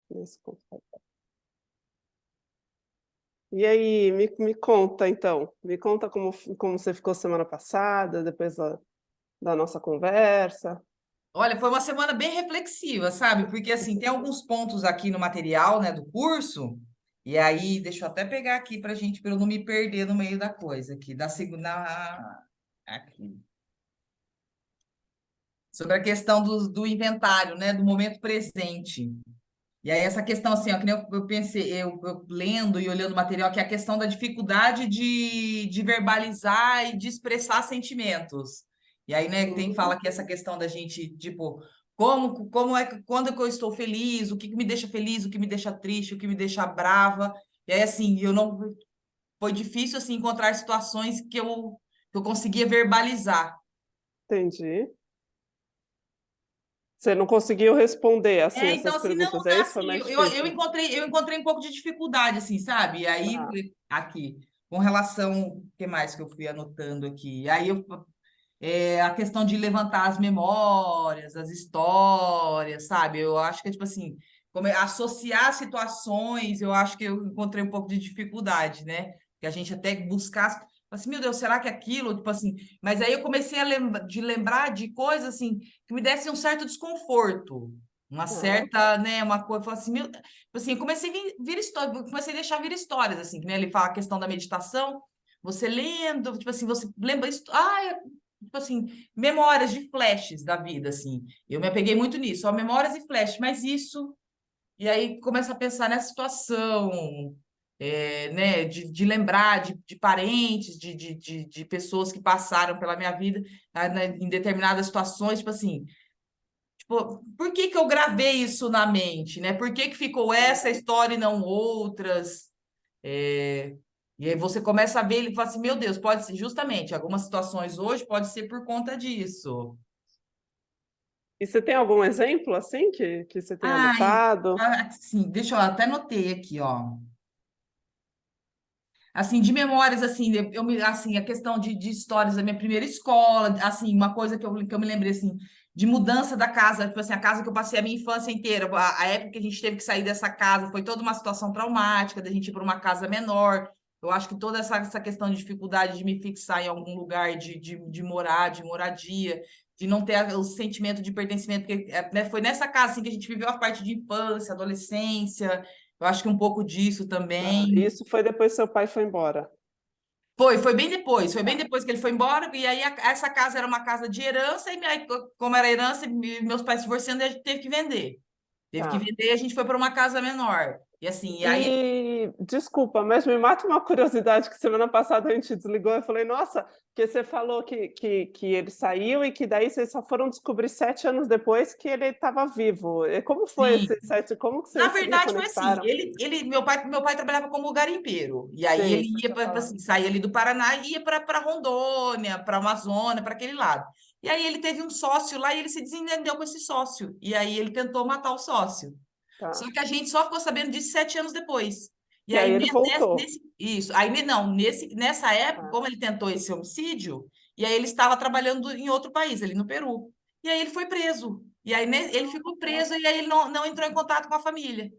Desculpa. E aí, me conta então, me conta como você ficou semana passada, depois da nossa conversa. Olha, foi uma semana bem reflexiva, sabe? Porque assim, tem alguns pontos aqui no material, né, do curso. E aí, deixa eu até pegar aqui para gente, para eu não me perder no meio da coisa aqui, da segunda aqui. Sobre a questão do inventário, né, do momento presente. E aí, essa questão, assim, ó, que nem eu pensei, eu lendo e olhando o material, que é a questão da dificuldade de verbalizar e de expressar sentimentos. E aí, né, tem Uhum, fala que essa questão da gente, tipo, como é que, quando é que eu estou feliz, o que me deixa feliz, o que me deixa triste, o que me deixa brava. E aí, assim, eu não. Foi difícil, assim, encontrar situações que eu conseguia verbalizar. entendi. Você não conseguiu responder, assim, Então, essas assim, não, perguntas, é isso? Foi assim, mais eu difícil? encontrei um pouco de dificuldade, assim, sabe? E aí, Tá. aqui, com relação, o que mais que eu fui anotando aqui? Aí, a questão de levantar as memórias, as histórias, sabe? Eu acho que é, tipo assim, associar situações, eu acho que eu encontrei um pouco de dificuldade, né? Que a gente até buscar, assim, meu Deus, será que é aquilo? Tipo assim, mas aí eu comecei a lembrar de coisas, assim, que me dessem um certo desconforto, uma Tá. certa, né, uma coisa, falei assim, tipo assim, eu comecei a vir história, comecei a deixar vir histórias, assim, que né, ele fala a questão da meditação, você lendo, tipo assim, você lembra, tipo assim, memórias de flashes da vida, assim, eu me apeguei muito nisso, ó, memórias e flashes, mas isso, e aí começa a pensar nessa situação, né, de lembrar de parentes, de pessoas que passaram pela minha vida, né, em determinadas situações, tipo assim, tipo, por que que eu gravei isso na mente, né? Por que que ficou essa história e não outras? É, E aí você começa a ver, ele fala assim, meu Deus, pode ser, justamente, algumas situações hoje pode ser por conta disso. E você tem algum exemplo, assim, que você tenha Ai, anotado? assim, deixa eu até notei aqui, ó. Assim, de memórias, assim, assim, a questão de histórias da minha primeira escola, assim, uma coisa que eu me lembrei, assim, de mudança da casa, tipo assim, a casa que eu passei a minha infância inteira, a época que a gente teve que sair dessa casa, foi toda uma situação traumática, da gente ir para uma casa menor. Eu acho que toda essa questão de dificuldade de me fixar em algum lugar, de morar, de moradia, de não ter o sentimento de pertencimento, porque né, foi nessa casa, assim, que a gente viveu a parte de infância, adolescência, eu acho que um pouco disso Tá. também. Isso foi depois que seu pai foi embora? Foi bem Tá. depois que ele foi embora, e aí essa casa era uma casa de herança, e aí, como era herança, meus pais se divorciando, a gente teve que vender. Teve que Tá. vender e a gente foi para uma casa menor. E assim, e aí E desculpa, mas me mata uma curiosidade que semana passada a gente desligou, eu falei: "Nossa", porque você falou que ele saiu e que daí vocês só foram descobrir 7 anos depois que ele estava vivo. E como foi sim, esse 7 como que na vocês se verdade foi assim, reconectaram? meu pai trabalhava como garimpeiro, e aí Sim, ele você ia tinha para falado. assim, saía ali do Paraná e ia para Rondônia, para Amazônia, para aquele lado. E aí ele teve um sócio lá e ele se desentendeu com esse sócio. E aí ele tentou matar o sócio. Tá. Só que a gente só ficou sabendo disso 7 anos depois. E E aí, aí ele voltou. isso, aí, não, nessa época, Tá, como ele tentou esse homicídio, e aí ele estava trabalhando em outro país, ali no Peru. E aí ele foi preso. E aí ele ficou preso e aí ele não entrou em contato com a família.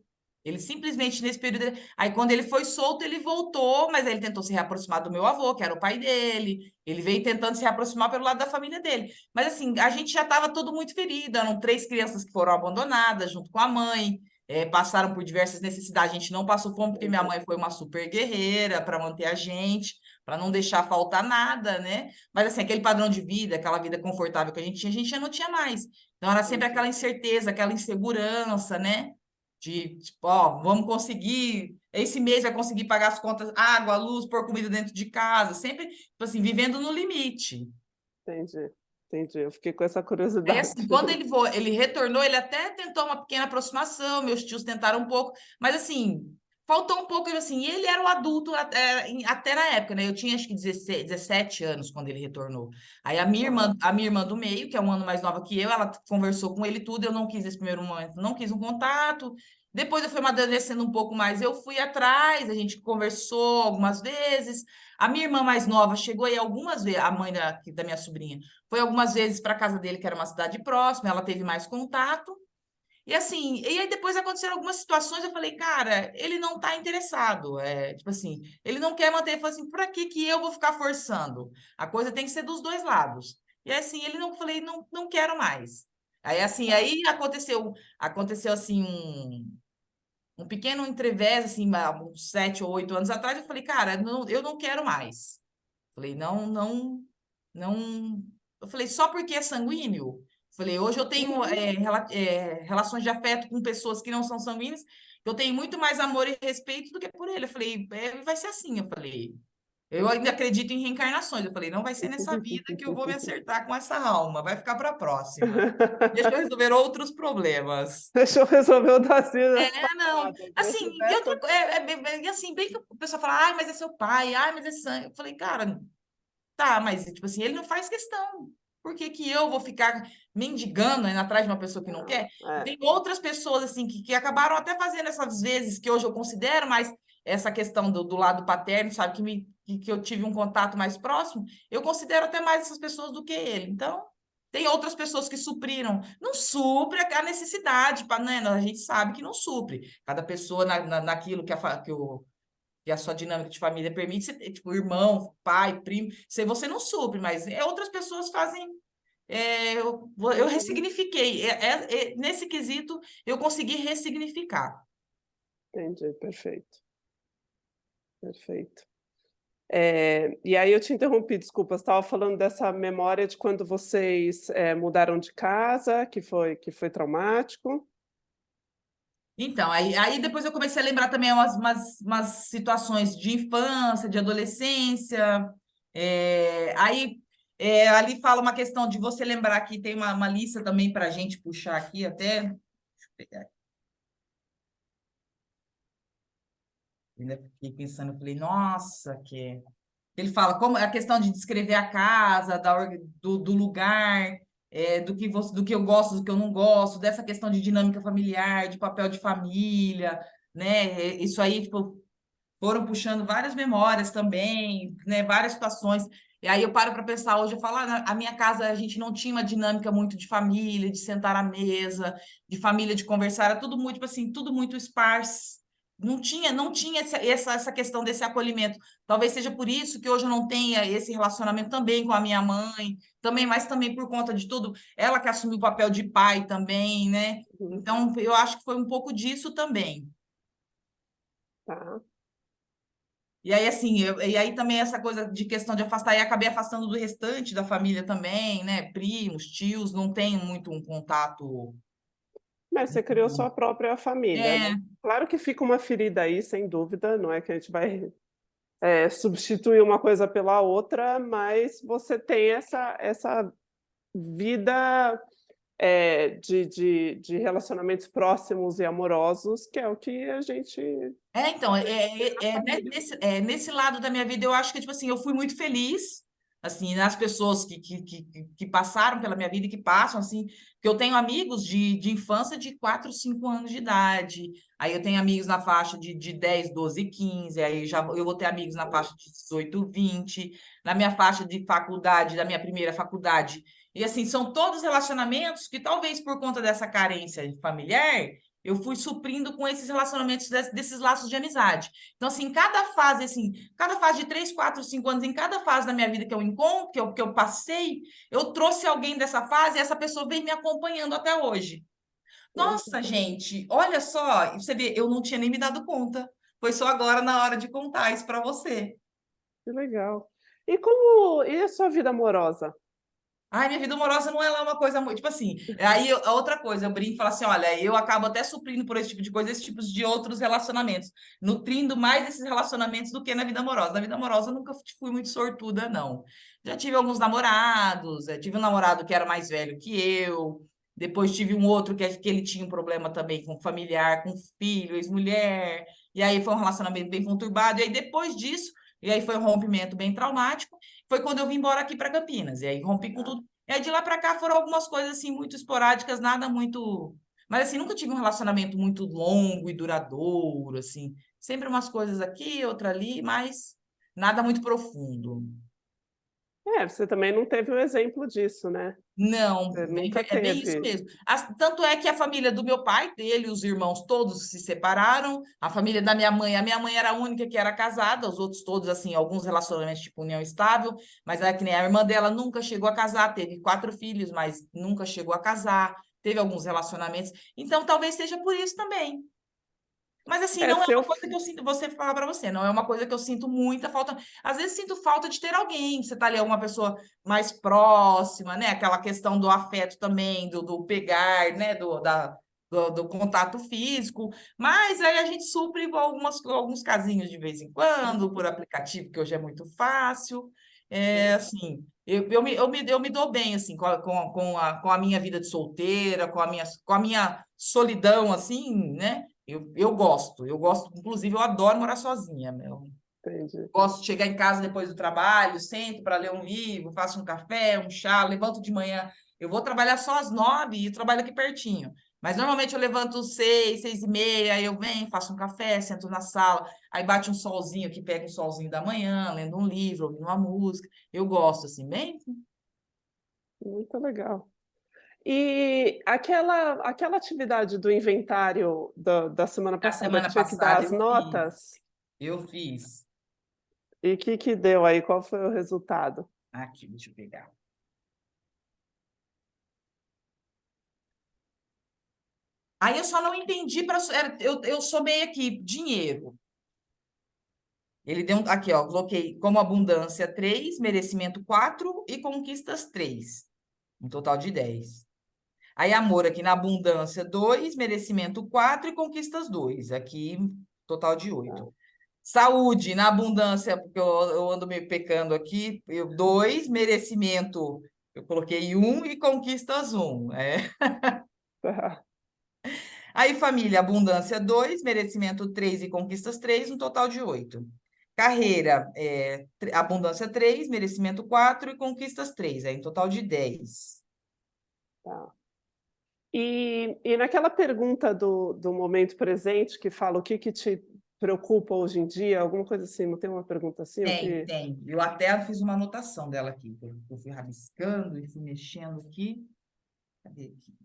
Ele simplesmente, nesse período. Aí, quando ele foi solto, ele voltou, mas aí ele tentou se reaproximar do meu avô, que era o pai dele. Ele veio tentando se reaproximar pelo lado da família dele. Mas, assim, a gente já estava todo muito ferido. Eram 3 crianças que foram abandonadas junto com a mãe, passaram por diversas necessidades. A gente não passou fome, porque minha entendi. mãe foi uma super guerreira para manter a gente, para não deixar faltar nada, né? Mas, assim, aquele padrão de vida, aquela vida confortável que a gente já não tinha mais. Então, era sempre Entendi. aquela incerteza, aquela insegurança, né? Tipo, ó, vamos conseguir, esse mês vai conseguir pagar as contas, água, luz, pôr comida dentro de casa, sempre, tipo assim, vivendo no limite. Entendi, entendi. Eu fiquei com essa Aí, curiosidade. assim, quando ele retornou, ele até tentou uma pequena aproximação, meus tios tentaram um pouco, mas, assim, faltou um pouco, assim, ele era o adulto até na época, né? Eu tinha, acho que 16, 17 anos quando ele retornou. Aí Tá. a minha irmã do meio, que é um ano mais nova que eu, ela conversou com ele tudo, eu não quis nesse primeiro momento, não quis um contato. Depois eu fui amadurecendo um pouco mais, eu fui atrás, a gente conversou algumas vezes. A minha irmã mais nova chegou aí algumas vezes, a mãe da minha sobrinha, foi algumas vezes para casa dele, que era uma cidade próxima, ela teve mais contato. E assim, e aí depois aconteceram algumas situações, eu falei, cara, ele não tá interessado. Tipo assim, ele não quer manter, ele falou assim, por que eu vou ficar forçando? A coisa tem que ser dos dois lados. E assim, ele não, falei, não quero mais. Aí assim, aí aconteceu assim um pequeno entrevés, assim, há uns 7 ou 8 anos atrás, eu falei, cara, eu não quero mais. Falei, não. Eu falei, só porque é sanguíneo? Falei, hoje eu tenho Uhum. relações de afeto com pessoas que não são sanguíneas, eu tenho muito mais amor e respeito do que por ele. Eu falei, vai ser assim. Eu falei, eu ainda acredito em reencarnações. Eu falei, não vai ser nessa vida que eu vou me acertar com essa alma, vai ficar para a próxima. Deixa eu resolver outros problemas. Deixa eu resolver o das vidas Não, passadas. assim, Esse e dessa... assim, bem que o pessoal fala, ai, mas é seu pai, ai, mas é sangue. Eu falei, cara, tá, mas, tipo assim, ele não faz questão. Por que que eu vou ficar mendigando indo atrás de uma pessoa que não Não, quer? Tem outras pessoas, assim, que acabaram até fazendo essas vezes que hoje eu considero, mas essa questão do lado paterno, sabe, que eu tive um contato mais próximo, eu considero até mais essas pessoas do que ele. Então, tem outras pessoas que supriram. Não supre a necessidade, né? A gente sabe que não supre. Cada pessoa naquilo que a sua dinâmica de família permite, você ter, tipo, irmão, pai, primo, você não supre, mas outras pessoas fazem. Eu Uhum. ressignifiquei. Nesse quesito, eu consegui ressignificar. Entendi, perfeito, perfeito. E aí eu te interrompi, desculpa, você estava falando dessa memória de quando vocês, mudaram de casa, que foi traumático. Então, aí depois eu comecei a lembrar também umas situações de infância, de adolescência. Ali fala uma questão de você lembrar que tem uma lista também para a gente puxar aqui até. Deixa eu pegar aqui. Ainda fiquei pensando, eu falei, nossa, que. Ele fala como a questão de descrever a casa, do lugar, do que eu gosto, do que eu não gosto, dessa questão de dinâmica familiar, de papel de família, né? Isso aí, tipo, foram puxando várias memórias também, né? Várias situações. E aí eu paro para pensar hoje, eu falo, a minha casa a gente não tinha uma dinâmica muito de família, de sentar à mesa, de família, de conversar, era tudo muito, tipo assim, tudo muito esparso. Não tinha essa questão desse acolhimento. Talvez seja por isso que hoje eu não tenha esse relacionamento também com a minha mãe, também, mas também por conta de tudo, ela que assumiu o papel de pai também, né? Uhum, Então, eu acho que foi um pouco disso também. tá. E aí, assim, e aí também essa coisa de questão de afastar, e acabei afastando do restante da família também, né? Primos, tios, não tenho muito um contato. Mas você criou sua própria família, né. É, Claro que fica uma ferida aí, sem dúvida, não é que a gente vai, substituir uma coisa pela outra, mas você tem essa vida, de relacionamentos próximos e amorosos, que é o que a gente então, na família. nesse lado da minha vida, eu acho que, tipo assim, eu fui muito feliz, assim, nas pessoas que passaram pela minha vida e que passam, assim, que eu tenho amigos de infância de 4, 5 anos de idade, aí eu tenho amigos na faixa de 10, 12, 15, aí eu vou ter amigos na faixa de 18, 20, na minha faixa de faculdade, da minha primeira faculdade, e assim, são todos relacionamentos que talvez por conta dessa carência familiar, eu fui suprindo com esses relacionamentos desses laços de amizade. Então, assim, cada fase de 3, 4, 5 anos, em cada fase da minha vida que eu encontro, que eu passei, eu trouxe alguém dessa fase e essa pessoa vem me acompanhando até hoje. Nossa, gente, olha só, você vê, eu não tinha nem me dado conta. Foi só agora na hora de contar isso para você. Que legal. E a sua vida amorosa? Ai, minha vida amorosa não é lá uma coisa muito. Tipo assim, aí a outra coisa, eu brinco e falo assim: olha, eu acabo até suprindo por esse tipo de coisa, esse tipo de outros relacionamentos, nutrindo mais esses relacionamentos do que na vida amorosa. Na vida amorosa, eu nunca fui muito sortuda, não. Já tive alguns namorados, tive um namorado que era mais velho que eu, depois tive um outro que ele tinha um problema também com familiar, com filho, ex-mulher, e aí foi um relacionamento bem conturbado, e aí depois disso, e aí foi um rompimento bem traumático. Foi quando eu vim embora aqui para Campinas. E aí rompi com Tá. tudo. E aí de lá para cá foram algumas coisas assim muito esporádicas, nada muito. Mas assim, nunca tive um relacionamento muito longo e duradouro, assim. Sempre umas coisas aqui, outra ali, mas nada muito profundo. Você também não teve o exemplo disso, né? Não, Você nunca é bem isso teve. mesmo. Tanto é que a família do meu pai, dele, os irmãos todos se separaram. A família da a minha mãe era a única que era casada, os outros todos, assim, alguns relacionamentos tipo união estável, mas é que nem a irmã dela nunca chegou a casar, teve 4 filhos, mas nunca chegou a casar, teve alguns relacionamentos. Então, talvez seja por isso também. Mas assim, É, não é se eu, uma coisa que eu sinto, você falar para você, não é uma coisa que eu sinto muita falta. Às vezes sinto falta de ter alguém, você tá ali, alguma pessoa mais próxima, né? Aquela questão do afeto também, do pegar, né? Do contato físico. Mas aí a gente supre alguns casinhos de vez em quando, por aplicativo, que hoje é muito fácil. É assim, eu me dou bem assim com a minha vida de solteira, com a minha solidão, assim, né? Eu gosto, inclusive, eu adoro morar sozinha, meu. entendi. Gosto de chegar em casa depois do trabalho, sento para ler um livro, faço um café, um chá, levanto de manhã. Eu vou trabalhar só às 9 e trabalho aqui pertinho. Mas normalmente eu levanto 6, 6:30, aí eu venho, faço um café, sento na sala, aí bate um solzinho aqui, pega um solzinho da manhã, lendo um livro, ouvindo uma música. Eu gosto, assim, bem. Muito legal. E aquela atividade do inventário da semana A passada que semana tinha que dar passada as eu fiz. notas, Eu fiz. e o que deu aí? Qual foi o resultado? Aqui, deixa eu pegar. Aí eu só não entendi para. Eu somei aqui dinheiro. Ele deu aqui, ó, coloquei como abundância 3, merecimento 4 e conquistas 3. Um total de 10. Aí amor aqui na abundância 2, merecimento 4 e conquistas 2. Aqui, total de 8. Ah, Saúde na abundância, porque eu ando meio pecando aqui, 2, merecimento, eu coloquei 1 e conquistas 1. tá. Aí, família, abundância 2, merecimento 3 e conquistas 3, um total de 8. Carreira, abundância 3, merecimento 4 e conquistas 3, aí um total de 10. Tá. E naquela pergunta do momento presente, que fala o que te preocupa hoje em dia, alguma coisa assim, não tem uma pergunta assim? O Tem, que... tem. Eu até fiz uma anotação dela aqui, que eu fui rabiscando e fui mexendo aqui. Cadê aqui?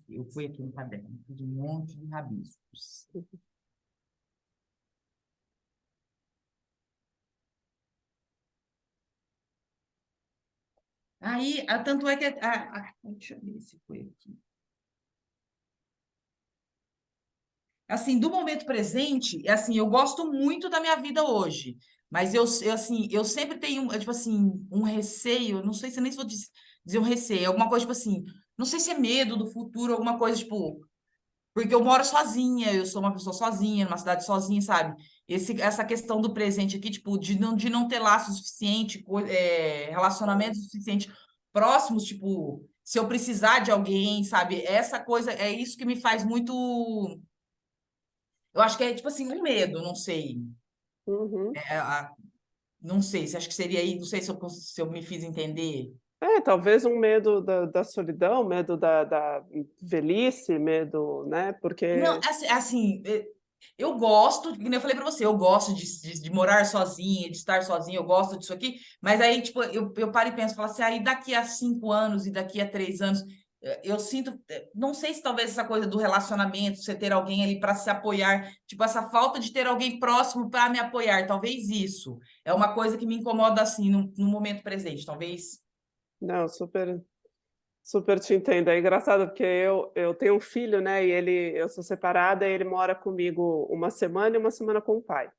Eu fui aqui no caderno, fiz um monte de rabiscos. Aí, tanto é que. Deixa eu ver se foi aqui. Assim, do momento presente, assim, eu gosto muito da minha vida hoje, mas assim, eu sempre tenho, tipo assim, um receio, não sei se nem se vou dizer um receio, alguma coisa, tipo assim, não sei se é medo do futuro, alguma coisa, tipo, porque eu moro sozinha, eu sou uma pessoa sozinha, numa cidade sozinha, sabe? Essa questão do presente aqui, tipo, de não ter laço suficiente, relacionamentos suficiente próximos, tipo, se eu precisar de alguém, sabe? Essa coisa, é isso que me faz muito. Eu acho que é tipo assim, um medo, não sei. Uhum. Não sei, se acho que seria aí, não sei se eu me fiz entender. Talvez um medo da solidão, medo da velhice, medo, né? Não, Porque assim, eu gosto, como eu falei pra você, eu gosto de morar sozinha, de estar sozinha, eu gosto disso aqui, mas aí, tipo, eu paro e penso, falo assim, aí daqui a 5 anos e daqui a 3 anos, eu sinto, não sei se talvez essa coisa do relacionamento, você ter alguém ali para se apoiar, tipo, essa falta de ter alguém próximo para me apoiar, talvez isso é uma coisa que me incomoda, assim, no momento presente, talvez. não, super, super te entendo. É engraçado porque eu tenho um filho, né? E eu sou separada, e ele mora comigo uma semana e uma semana com o pai.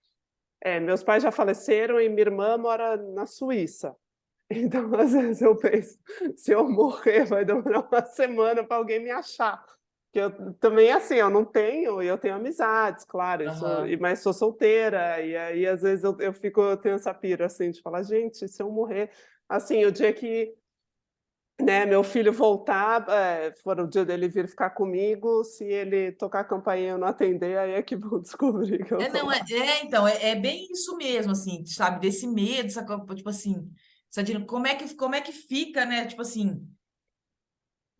Meus pais já faleceram e minha irmã mora na Suíça. Então, às vezes eu penso, se eu morrer, vai demorar uma semana para alguém me achar. Que eu também, assim, eu tenho amizades, claro, Aham. mas sou solteira, e aí às vezes eu tenho essa pira, assim, de falar: "Gente, se eu morrer", assim, o dia que, né, meu filho voltar, for o dia dele vir ficar comigo, se ele tocar a campainha e eu não atender, aí é que vão descobrir que eu tô Não, lá. então, é bem isso mesmo, assim, sabe, desse medo, tipo assim, sabe, como é que fica, né, tipo assim,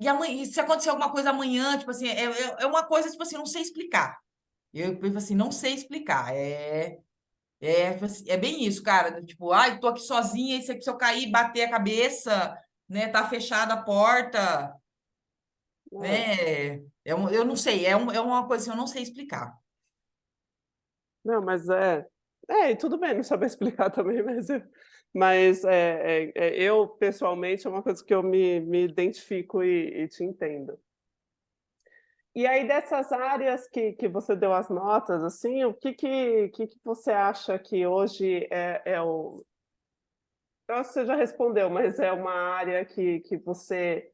e amanhã, e se acontecer alguma coisa amanhã, tipo assim, é uma coisa, tipo assim, eu não sei explicar, Eu falei assim, não sei explicar. É bem isso, cara. Tipo, ai, tô aqui sozinha, e se eu cair, bater a cabeça, né? Tá fechada a porta, É. né? Eu não sei, é uma coisa assim, eu não sei explicar. Não, mas e tudo bem não saber explicar também, eu pessoalmente é uma coisa que eu me identifico e te entendo. E aí dessas áreas que você deu as notas, assim, o que você acha que hoje é o eu acho que você já respondeu, mas é uma área que você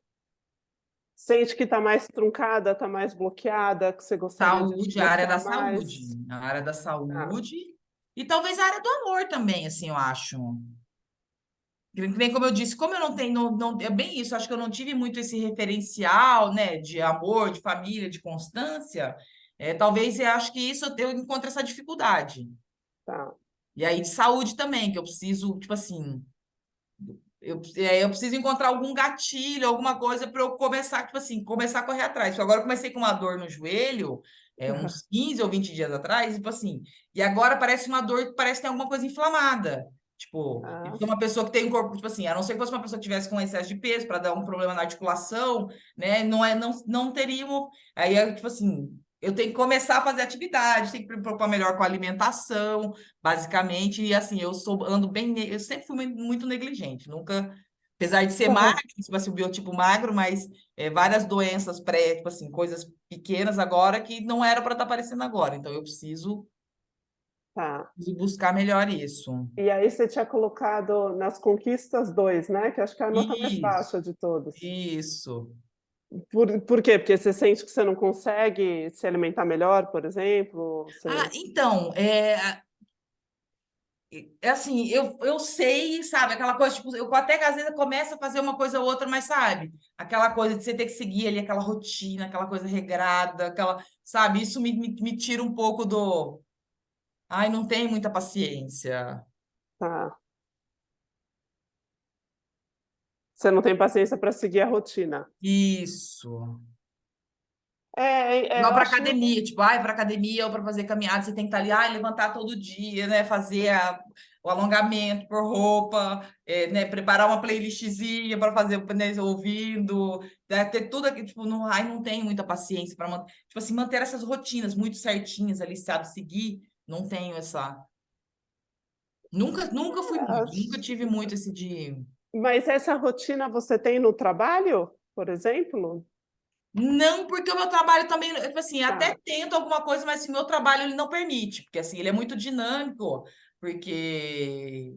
sente que está mais truncada, está mais bloqueada, que você gostaria de Saúde, a área da desbloquear saúde, mais? a área da Tá. saúde e talvez a área do amor também, assim, eu acho. Que nem como eu disse, como eu não tenho, é bem isso, acho que eu não tive muito esse referencial, né, de amor, de família, de constância, talvez eu acho que isso eu encontro essa dificuldade. Tá. E aí de saúde também, que eu preciso, tipo assim, eu preciso encontrar algum gatilho, alguma coisa para eu começar, tipo assim, começar a correr atrás. Porque agora eu comecei com uma dor no joelho, uns 15 ou 20 dias atrás, tipo assim, e agora parece uma dor que parece que tem alguma coisa inflamada. Tipo, eu Ah, sou uma pessoa que tem um corpo, tipo assim, a não ser que fosse uma pessoa que tivesse com excesso de peso para dar um problema na articulação, né? Não teríamos. Aí, tipo assim, eu tenho que começar a fazer atividade, tenho que me preocupar melhor com a alimentação, basicamente, e assim, ando bem, eu sempre fui muito negligente, nunca, apesar de ser magro, tipo assim, o biotipo magro, mas várias doenças tipo assim, coisas pequenas agora que não era para estar aparecendo agora, então eu tá. preciso buscar melhor isso. E aí você tinha colocado nas conquistas 2, né, que acho que é a nota mais Isso, baixa de todos. isso. Por quê? Porque você sente que você não consegue se alimentar melhor, por exemplo? Ah, Você então, é assim, eu sei, sabe, aquela coisa, tipo, eu até que às vezes começo a fazer uma coisa ou outra, mas sabe, aquela coisa de você ter que seguir ali aquela rotina, aquela coisa regrada, aquela, sabe, isso me tira um pouco do, ai, não tem muita paciência. tá. Você não tem paciência para seguir a rotina. Isso. Eu Igual para acho academia, tipo, ai, para academia ou para fazer caminhada, você tem que estar ali, ai, levantar todo dia, né, fazer o alongamento por roupa, né, preparar uma playlistzinha para fazer, né, ouvindo, né, ter tudo aqui, tipo, não, ai, não tenho muita paciência para manter, tipo assim, manter essas rotinas muito certinhas ali, sabe, seguir, não tenho essa, nunca fui muito, nunca acho tive muito esse de. mas essa rotina você tem no trabalho, por exemplo? Não, porque o meu trabalho também, tipo assim, até Tá, tento alguma coisa, mas assim, meu trabalho ele não permite, porque assim, ele é muito dinâmico, porque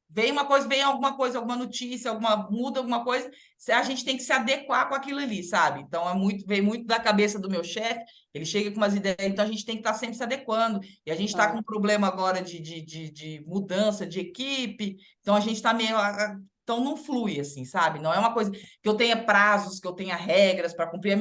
vem uma coisa, vem alguma coisa, alguma notícia, muda alguma coisa, a gente tem que se adequar com aquilo ali, sabe? Então vem muito da cabeça do meu chefe, ele chega com umas ideias, então a gente tem que estar sempre se adequando. E a gente está com tá, um problema agora de mudança de equipe, então a gente está meio. Então não flui, assim, sabe? Não é uma coisa que eu tenha prazos, que eu tenha regras para cumprir.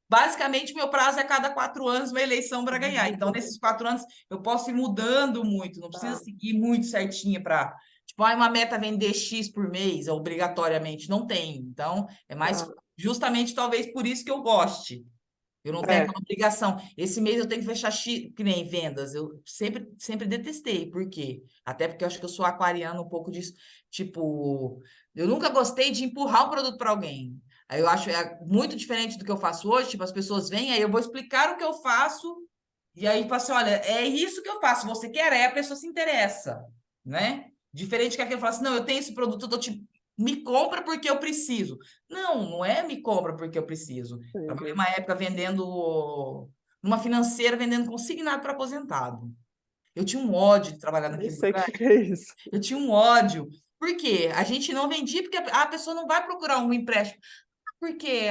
Basicamente, meu prazo é cada 4 anos uma eleição para ganhar. Então, nesses 4 anos, eu posso ir mudando muito, não precisa tá, seguir muito certinha para. Tipo, uma meta vender X por mês, obrigatoriamente. Não tem. Então, é mais tá. justamente talvez por isso que eu goste. Eu não tenho É, aquela obrigação. Esse mês eu tenho que fechar X, que nem vendas. Eu sempre detestei. Por quê? Até porque eu acho que eu sou aquariana um pouco disso. Tipo, eu nunca gostei de empurrar o produto para alguém. Aí eu acho muito diferente do que eu faço hoje. Tipo, as pessoas vêm, aí eu vou explicar o que eu faço. E aí fala assim: olha, é isso que eu faço. Você quer? Aí a pessoa se interessa, né? Diferente que aquele fala assim: não, eu tenho esse produto, me compra porque eu preciso. Não é me compra porque eu preciso. Trabalhei entendi. uma época vendendo, numa financeira, vendendo consignado para aposentado. Eu tinha um ódio de trabalhar Nem naquele sei o lugar. que que é isso. Eu tinha um ódio. Por quê? A gente não vendia porque a pessoa não vai procurar um empréstimo. Porque,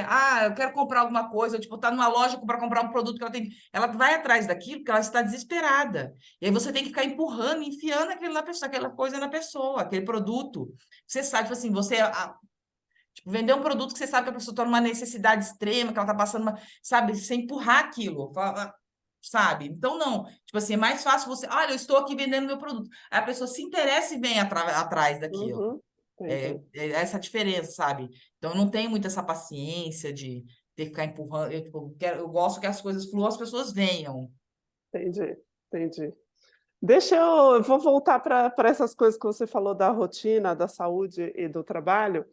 eu quero comprar alguma coisa, ou, tipo, tá numa loja para comprar um produto que ela tem. Ela vai atrás daquilo porque ela está desesperada. E aí você tem que ficar empurrando, enfiando aquilo na pessoa, aquela coisa na pessoa, aquele produto. Você sabe, tipo assim, tipo, vender um produto que você sabe que a pessoa está numa necessidade extrema, que ela está passando uma, sabe, você empurrar aquilo, sabe? Então, não. Tipo assim, é mais fácil você, olha, eu estou aqui vendendo meu produto. Aí a pessoa se interessa e vem atrás daquilo. Uhum, entendi. É essa a diferença, sabe? Então, eu não tenho muito essa paciência de ter que ficar empurrando. Eu, tipo, eu gosto que as coisas fluam, as pessoas venham. Entendi, entendi. Eu vou voltar para essas coisas que você falou da rotina, da saúde e do trabalho,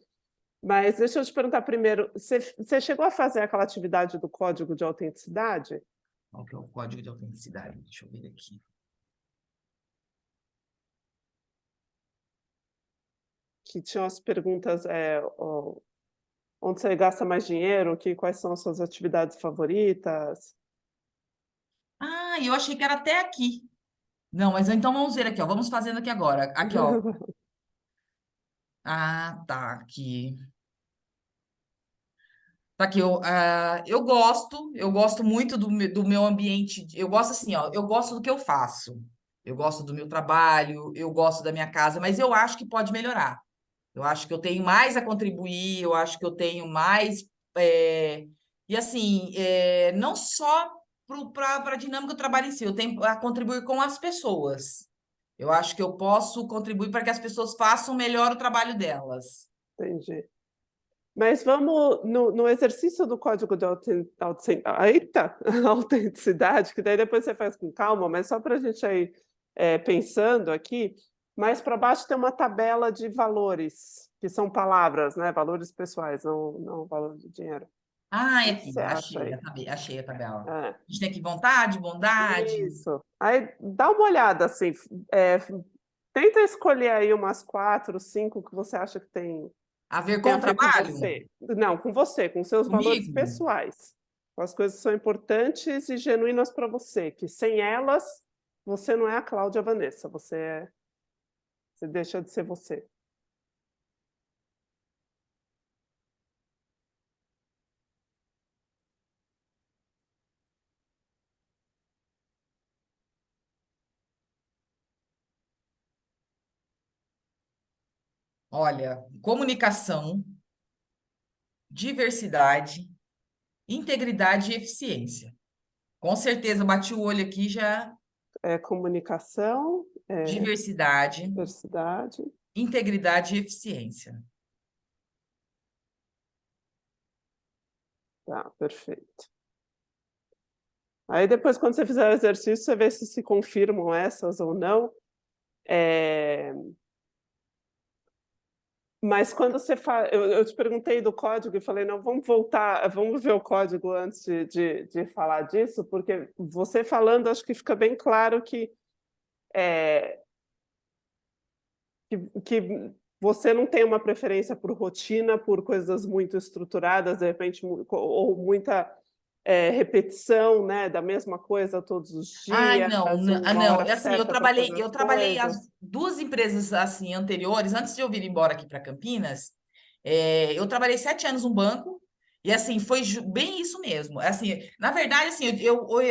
mas deixa eu te perguntar primeiro, você chegou a fazer aquela atividade do código de autenticidade? Qual que é o código de autenticidade? Deixa eu ver aqui. Que tinham as perguntas, onde você gasta mais dinheiro, quais são as suas atividades favoritas? Ah, eu achei que era até aqui. Não, mas então vamos ver aqui, ó. Vamos fazendo aqui agora. Aqui, ó. Ah, tá aqui. Tá aqui, eu gosto muito do meu ambiente, eu gosto assim, ó, eu gosto do que eu faço, eu gosto do meu trabalho, eu gosto da minha casa, mas eu acho que pode melhorar. Eu acho que eu tenho mais a contribuir, eu acho que eu tenho mais. E assim, não só para a dinâmica do trabalho em si, eu tenho a contribuir com as pessoas. Eu acho que eu posso contribuir para que as pessoas façam melhor o trabalho delas. Entendi. Mas vamos no exercício do código de autenticidade, que daí depois você faz com calma, mas só para a gente aí, pensando aqui, mais para baixo tem uma tabela de valores, que são palavras, né, valores pessoais, não valor de dinheiro. Ah, é O que aqui, você acha achei, aí? achei a tabela. É, A gente tem aqui vontade, bondade, isso. Aí dá uma olhada, assim, tenta escolher aí umas 4, 5 que você acha que a ver tem com a o ver com trabalho, você. Não, com você, com seus valores comigo. pessoais. Com as coisas que são importantes e genuínas para você, que sem elas, você não é a Cláudia Vanessa, você deixa de ser você. Olha, comunicação, diversidade, integridade e eficiência. Com certeza, bati o olho aqui já. Comunicação, Diversidade, diversidade, integridade e eficiência. tá, perfeito. Aí depois, quando você fizer o exercício, você vê se confirmam essas ou não. Eh Mas quando você fala, eu te perguntei do código e falei: "Não, vamos voltar, vamos ver o código antes de falar disso", porque você falando, acho que fica bem claro eh, que você não tem uma preferência por rotina, por coisas muito estruturadas, de repente, ou muita, repetição, né, da mesma coisa todos os Ai, dias, uma não. hora É assim, certa para fazer eu as trabalhei coisas. as duas empresas assim anteriores, antes de eu vir embora aqui para Campinas, eu trabalhei 7 anos no banco, e assim, foi bem isso mesmo. Assim, na verdade, assim,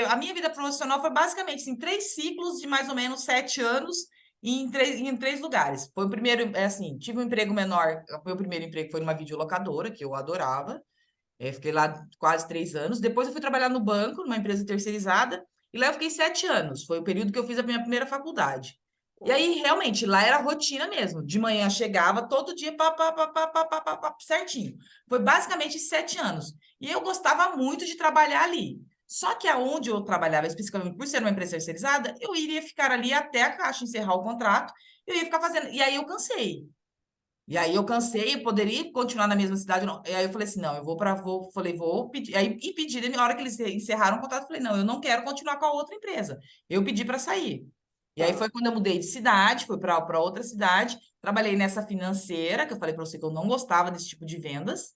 a minha vida profissional foi basicamente assim, 3 ciclos de mais ou menos 7 anos em três lugares. Foi o primeiro, assim, tive um emprego menor, o meu primeiro emprego foi numa videolocadora, que eu adorava. Fiquei lá quase 3 anos. Depois eu fui trabalhar no banco, numa empresa terceirizada, e lá eu fiquei 7 anos. Foi o período que eu fiz a minha primeira faculdade. E aí, realmente, lá era rotina mesmo. De manhã chegava, todo dia, certinho. Foi basicamente 7 anos. E eu gostava muito de trabalhar ali. Só que aonde eu trabalhava, especificamente por ser uma empresa terceirizada, eu iria ficar ali até a Caixa encerrar o contrato. Eu ia ficar fazendo. E aí eu cansei. E aí eu cansei, eu poderia continuar na mesma cidade, não. E aí eu falei assim, não, vou pedir, aí e pedi, na hora que eles encerraram o contrato, eu falei, não, eu não quero continuar com a outra empresa. Eu pedi para sair. E aí Tá, foi quando eu mudei de cidade, fui para outra cidade, trabalhei nessa financeira, que eu falei para você que eu não gostava desse tipo de vendas.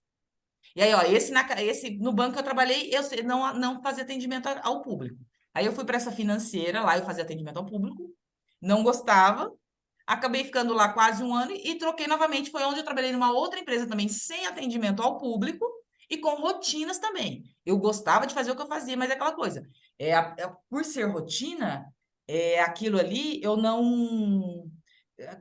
E aí, ó, esse no banco que eu trabalhei, não fazia atendimento ao público. Aí eu fui para essa financeira, lá eu fazia atendimento ao público, não gostava. Acabei ficando lá quase um ano e troquei novamente. Foi onde eu trabalhei numa outra empresa também, sem atendimento ao público e com rotinas também. Eu gostava de fazer o que eu fazia, mas é aquela coisa. Por ser rotina, aquilo ali, eu não.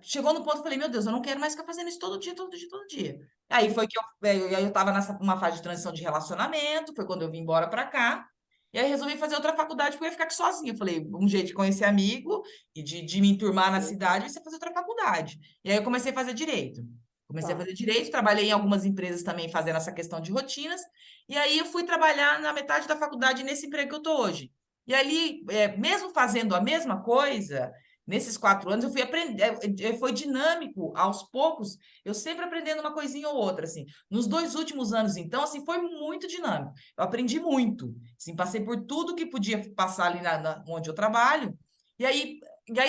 Chegou no ponto que eu falei, meu Deus, eu não quero mais ficar fazendo isso todo dia, todo dia, todo dia. Aí foi que aí eu estava nessa uma fase de transição de relacionamento, foi quando eu vim embora para cá. E aí resolvi fazer outra faculdade porque eu ia ficar aqui sozinha. Eu falei, um jeito de conhecer amigo e de me enturmar na cidade vai ser fazer outra faculdade. E aí eu comecei a fazer direito. Comecei a tá. fazer direito, trabalhei em algumas empresas também fazendo essa questão de rotinas. E aí eu fui trabalhar na metade da faculdade nesse emprego que eu tô hoje. E ali, mesmo fazendo a mesma coisa, nesses 4 anos, eu fui aprender, foi dinâmico, aos poucos, eu sempre aprendendo uma coisinha ou outra, assim. Nos 2 últimos anos, então, assim, foi muito dinâmico. Eu aprendi muito, assim, passei por tudo que podia passar ali onde eu trabalho, e aí,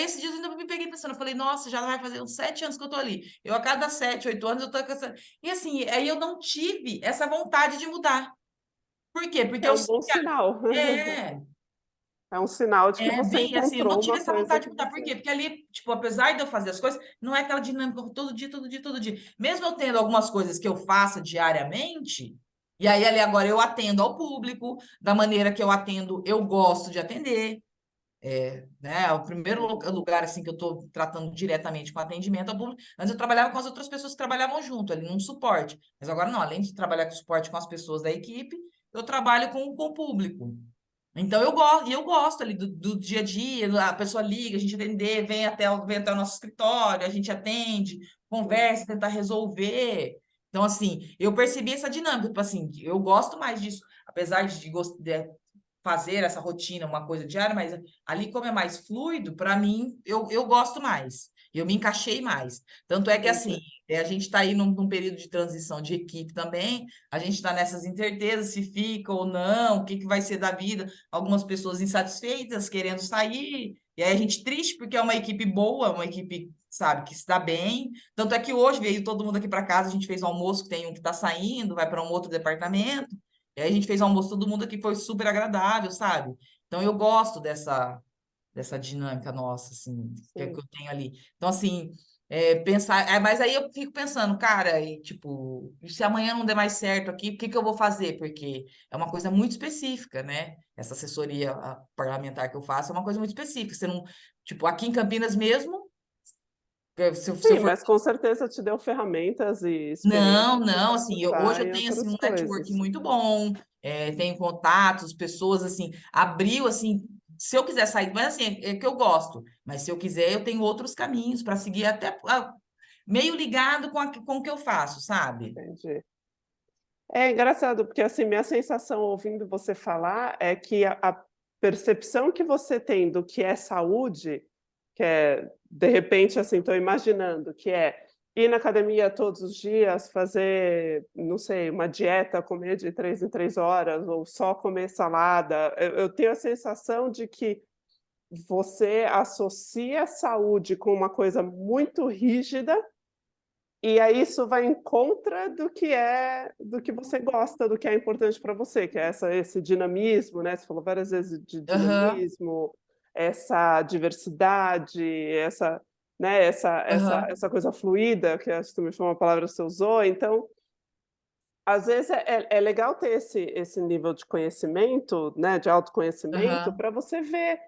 esses dias eu ainda me peguei pensando, eu falei, nossa, já vai fazer uns 7 anos que eu tô ali. Eu, a cada 7, 8 anos, eu tô com essa... E assim, aí eu não tive essa vontade de mudar. Por quê? Porque É eu... um bom sinal. É, É um sinal de que é você bem assim, eu não encontrou tive uma essa coisa vontade que de mudar. Por você... quê? Porque ali, tipo, apesar de eu fazer as coisas, não é aquela dinâmica todo dia, todo dia, todo dia. Mesmo eu tendo algumas coisas que eu faço diariamente, e aí ali agora eu atendo ao público, da maneira que eu atendo, eu gosto de atender. Né? É o primeiro lugar assim que eu estou tratando diretamente com atendimento ao público. Antes eu trabalhava com as outras pessoas que trabalhavam junto, ali num suporte. Mas agora não, além de trabalhar com suporte com as pessoas da equipe, eu trabalho com o público. Então eu gosto ali do dia a dia, a pessoa liga, a gente atender, vem até o nosso escritório, a gente atende, conversa, tenta resolver. Então, assim, eu percebi essa dinâmica, tipo assim, eu gosto mais disso, apesar de fazer essa rotina uma coisa diária, mas ali, como é mais fluido, para mim, eu gosto mais. Eu me encaixei mais. Tanto é que, assim, Entendi. a gente está aí num período de transição de equipe também, a gente está nessas incertezas, se fica ou não, o que, que vai ser da vida. Algumas pessoas insatisfeitas, querendo sair, e aí a gente triste, porque é uma equipe boa, uma equipe, sabe, que se dá bem. Tanto é que hoje veio todo mundo aqui para casa, a gente fez um almoço, que tem um que está saindo, vai para um outro departamento. E aí a gente fez almoço todo mundo aqui, foi super agradável, sabe? Então eu gosto dessa dinâmica nossa, assim, que Sim. eu tenho ali. Então, assim, pensar. Mas aí eu fico pensando, cara, e tipo, e se amanhã não der mais certo aqui, o que que eu vou fazer? Porque é uma coisa muito específica, né? Essa assessoria parlamentar que eu faço é uma coisa muito específica. Você não, tipo, aqui em Campinas mesmo, se eu Sim, for. mas com certeza te deu ferramentas e Não, experiência não, para assim, hoje usar eu em tenho assim outras um network coisas. muito bom, tenho contatos, pessoas assim, abriu assim, se eu quiser sair, mas assim, é que eu gosto, mas se eu quiser, eu tenho outros caminhos para seguir até meio ligado com o que eu faço, sabe? Entendi. É engraçado, porque assim, minha sensação ouvindo você falar é que a percepção que você tem do que é saúde, que é, de repente, assim, estou imaginando, que é ir na academia todos os dias, fazer, não sei, uma dieta, comer de 3 em 3 horas, ou só comer salada. Eu tenho a sensação de que você associa saúde com uma coisa muito rígida, e aí isso vai em contra do que você gosta, do que é importante para você, que é esse dinamismo, né, você falou várias vezes de Aham, dinamismo, essa diversidade, essa, né, aham, essa coisa fluida, que acho que também foi uma palavra que você usou, então, às vezes é legal ter esse nível de conhecimento, né, de autoconhecimento, aham. para você ver.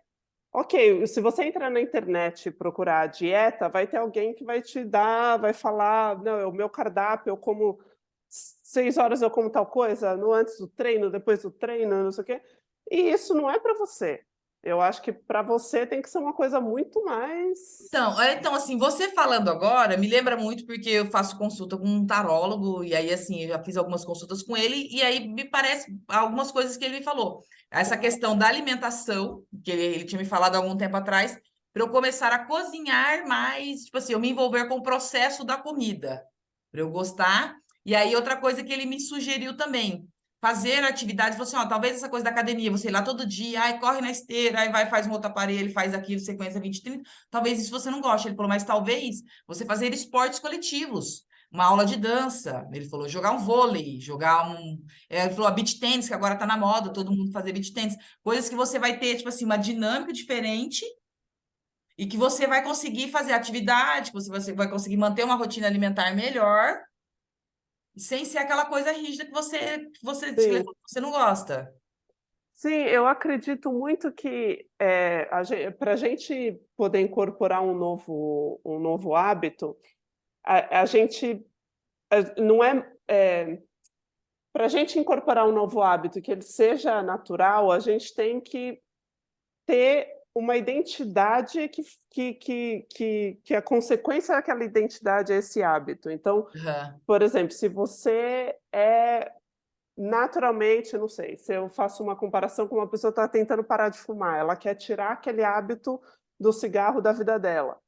Ok, se você entrar na internet e procurar dieta, vai ter alguém que vai te dar, vai falar: "Não, é o meu cardápio, eu como 6 horas eu como tal coisa, no antes do treino, depois do treino, não sei o quê". E isso não é para você. Eu acho que para você tem que ser uma coisa muito mais... Então, assim, você falando agora me lembra muito porque eu faço consulta com um tarólogo, e aí, assim, eu já fiz algumas consultas com ele, e aí me parece algumas coisas que ele me falou. Essa questão da alimentação, que ele tinha me falado há algum tempo atrás, para eu começar a cozinhar mais, tipo assim, eu me envolver com o processo da comida, para eu gostar. E aí, outra coisa que ele me sugeriu também. Fazer atividades, você, ó, talvez essa coisa da academia, você ir lá todo dia, ai, corre na esteira, aí vai, faz um outro aparelho, faz aquilo, sequência 20, 30. Talvez isso você não goste. Ele falou, mas talvez você fazer esportes coletivos, uma aula de dança. Ele falou, jogar um vôlei, jogar um. Ele falou, a beach tênis, que agora tá na moda, todo mundo fazer beach tênis. Coisas que você vai ter, tipo assim, uma dinâmica diferente e que você vai conseguir fazer atividade, que você vai conseguir manter uma rotina alimentar melhor, sem ser aquela coisa rígida Sim. que você não gosta. Sim, eu acredito muito que, para a gente poder incorporar um novo hábito, a gente, não é, para a gente incorporar um novo hábito que ele seja natural, a gente tem que ter uma identidade que a consequência daquela identidade é esse hábito. Então, Aham, por exemplo, se você é naturalmente, não sei, se eu faço uma comparação com uma pessoa que está tentando parar de fumar, ela quer tirar aquele hábito do cigarro da vida dela,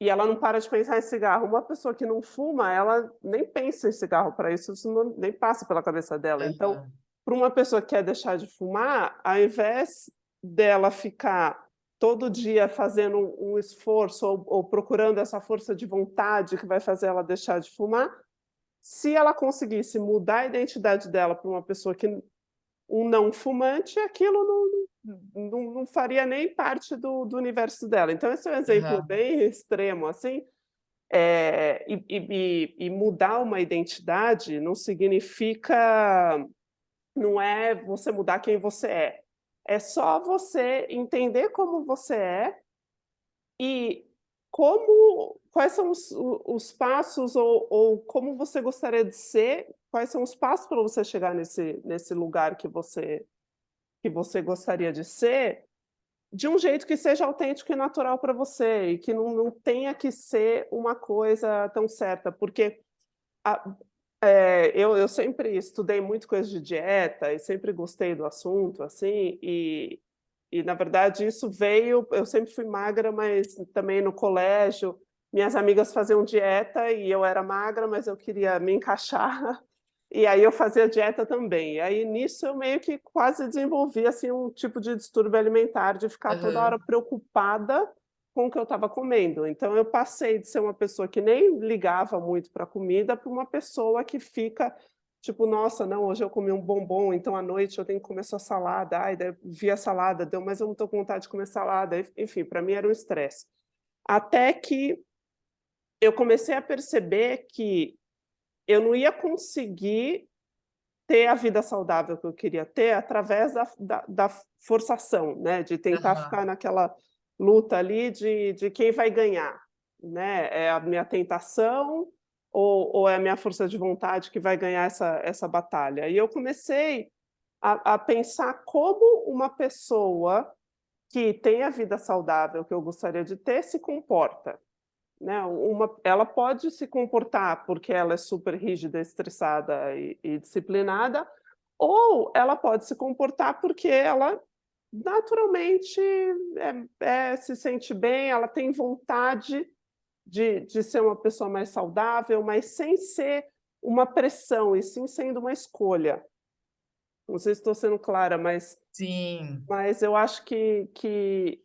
e ela não para de pensar em cigarro. Uma pessoa que não fuma, ela nem pensa em cigarro, para isso nem passa pela cabeça dela. Então, Aham. para uma pessoa que quer deixar de fumar, ao invés dela ficar todo dia fazendo um esforço ou procurando essa força de vontade que vai fazer ela deixar de fumar, se ela conseguisse mudar a identidade dela para uma pessoa que um não fumante, aquilo não faria nem parte do universo dela. Então esse é um exemplo Aham. bem extremo, assim, e mudar uma identidade não significa, não é você mudar quem você é só você entender como você é e quais são os passos ou como você gostaria de ser, quais são os passos para você chegar nesse lugar que você gostaria de ser, de um jeito que seja autêntico e natural para você e que não tenha que ser uma coisa tão certa, porque a eu sempre estudei muito coisa de dieta e sempre gostei do assunto, assim, e na verdade isso veio, eu sempre fui magra, mas também no colégio, minhas amigas faziam dieta e eu era magra, mas eu queria me encaixar, e aí eu fazia dieta também. E aí nisso eu meio que quase desenvolvi, assim, um tipo de distúrbio alimentar, de ficar toda hora Aham. preocupada com o que eu estava comendo. Então eu passei de ser uma pessoa que nem ligava muito para comida, para uma pessoa que fica, tipo: "Nossa, não, hoje eu comi um bombom, então à noite eu tenho que comer só salada. Ai, daí vi a salada, deu, mas eu não estou com vontade de comer salada". Enfim, para mim era um estresse. Até que eu comecei a perceber que eu não ia conseguir ter a vida saudável que eu queria ter através da forçação, né, de tentar Aham. ficar naquela luta ali de quem vai ganhar, né, é a minha tentação ou é a minha força de vontade que vai ganhar essa batalha? E eu comecei a pensar como uma pessoa que tem a vida saudável que eu gostaria de ter se comporta, né, ela pode se comportar porque ela é super rígida, estressada e disciplinada, ou ela pode se comportar porque ela naturalmente se sente bem, ela tem vontade de ser uma pessoa mais saudável, mas sem ser uma pressão, e sim sendo uma escolha. Não sei se estou sendo clara, mas Sim. eu acho que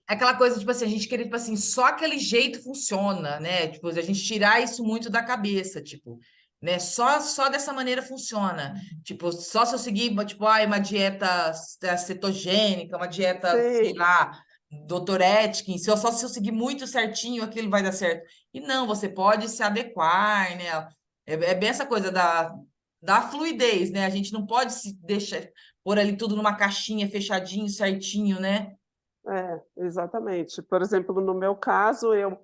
É aquela coisa, tipo assim, a gente querer, tipo assim, só aquele jeito funciona, né? Tipo, a gente tirar isso muito da cabeça, tipo, né? Só dessa maneira funciona. Tipo, só se eu seguir, tipo, uma dieta cetogênica, uma dieta, sei sim, lá, Dr. Atkins, se eu seguir muito certinho, aquilo vai dar certo. E não, você pode se adequar, né? É bem essa coisa da fluidez, né? A gente não pode se deixar pôr ali tudo numa caixinha, fechadinho, certinho, né? exatamente. Por exemplo, no meu caso, eu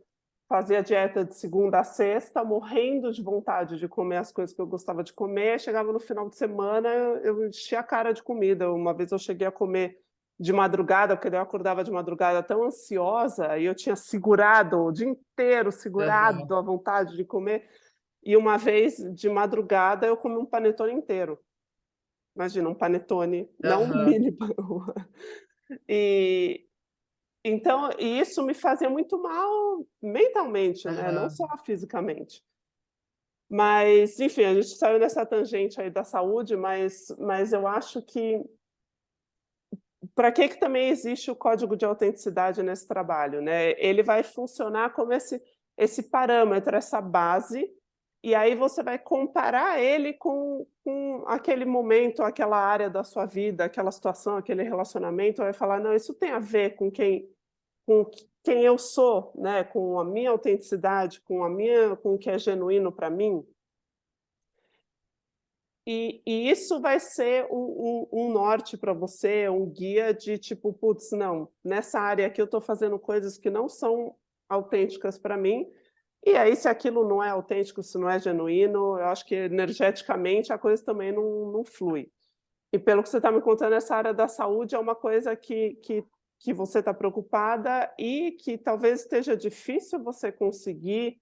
fazia dieta de segunda a sexta, morrendo de vontade de comer as coisas que eu gostava de comer. Chegava no final de semana, eu enchia a cara de comida. Uma vez eu cheguei a comer de madrugada, porque daí eu acordava de madrugada tão ansiosa, e eu tinha segurado o dia inteiro, segurado Aham. a vontade de comer. E uma vez, de madrugada, eu comi um panetone inteiro. Imagina, um panetone, não um Aham. mini pão. E então, e isso me fazia muito mal mentalmente, né, não Aham. só fisicamente. Mas, enfim, a gente saiu nessa tangente aí da saúde, mas eu acho que para que também existe o código de autenticidade nesse trabalho, né? Ele vai funcionar como esse parâmetro, essa base, e aí você vai comparar ele com aquele momento, aquela área da sua vida, aquela situação, aquele relacionamento, vai falar: "Não, isso tem a ver com quem eu sou, né, com a minha autenticidade, com o que é genuíno para mim". E isso vai ser um norte para você, um guia de tipo: "Putz, não, nessa área aqui eu estou fazendo coisas que não são autênticas para mim", e aí se aquilo não é autêntico, se não é genuíno, eu acho que energeticamente a coisa também não flui. E pelo que você está me contando, essa área da saúde é uma coisa que você está preocupada e que talvez esteja difícil você conseguir,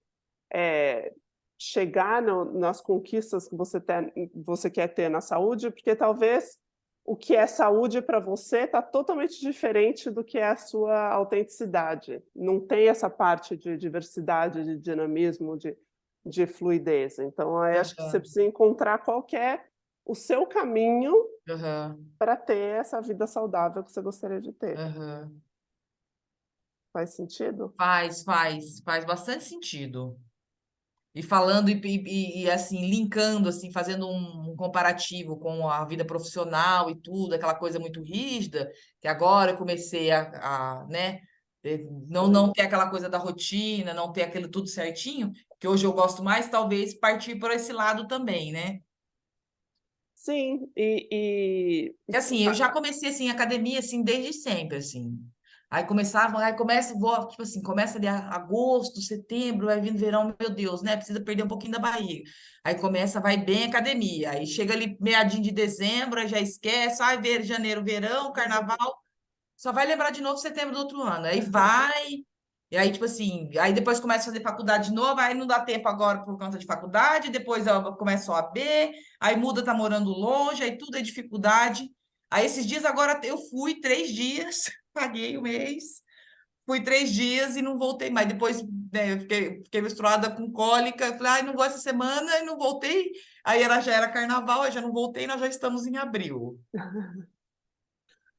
chegar nas conquistas que você quer ter na saúde, porque talvez o que é saúde para você está totalmente diferente do que é a sua autenticidade. Não tem essa parte de diversidade, de dinamismo, de fluidez. Então, aí acho que você Aham, precisa encontrar qual que é o seu caminho aham, para ter essa vida saudável que você gostaria de ter. aham. Faz sentido? Faz bastante sentido. E falando assim, linkando, assim, fazendo um comparativo com a vida profissional e tudo, aquela coisa muito rígida, que agora eu comecei né, não ter aquela coisa da rotina, não ter aquilo tudo certinho, que hoje eu gosto mais, talvez partir por esse lado também, né? Sim, E assim, eu já comecei assim, academia assim desde sempre, assim. Aí começa, vou, tipo assim, começa ali agosto, setembro, vai vindo verão, meu Deus, né? Precisa perder um pouquinho da barriga. Aí começa, vai bem academia. Aí chega ali meadinho de dezembro, aí já esquece, ai, janeiro, verão, carnaval, só vai lembrar de novo setembro do outro ano. Aí vai, e aí, tipo assim, aí depois começa a fazer faculdade de novo, aí não dá tempo agora por conta de faculdade, depois eu começo a OAB, aí muda, tá morando longe, aí tudo é dificuldade. Aí esses dias agora eu fui 3 dias, paguei o mês, fui 3 dias e não voltei mais. Depois, né, eu fiquei misturada com cólica, eu falei, ai, não vou essa semana, e não voltei. Aí já era carnaval, eu já não voltei, nós já estamos em abril.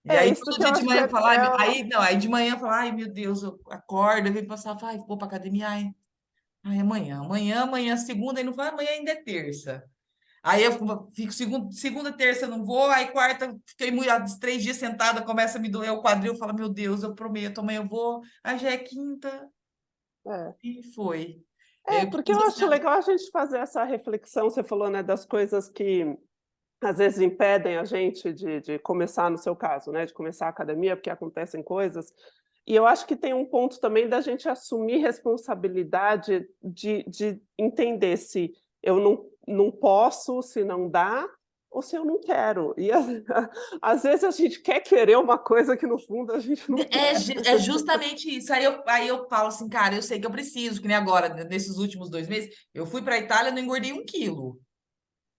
E é aí, isso todo que eu dia de acho que manhã é, eu falo, aí, não, aí de manhã eu falo, ai, meu Deus, eu acordo, eu venho passar, ai, vou pra academia, ai, amanhã, segunda, e não vai, amanhã ainda é terça. Aí eu fico segunda, terça, eu não vou, aí quarta, fiquei muito, há 3 dias sentada, começa a me doer o quadril, eu falo, meu Deus, eu prometo, amanhã eu vou, aí já é quinta, é. e foi. É, Eu porque eu preciso, acho assim, legal a gente fazer essa reflexão, você falou, né, das coisas que às vezes impedem a gente de começar, no seu caso, né, de começar a academia, porque acontecem coisas. E eu acho que tem um ponto também da gente assumir responsabilidade de entender se eu não posso, se não dá, ou se eu não quero. E às vezes a gente quer querer uma coisa que no fundo a gente não quer. é justamente isso. Aí eu falo assim, cara, eu sei que eu preciso, que nem agora, nesses últimos 2 meses, eu fui para a Itália, não engordei 1 quilo.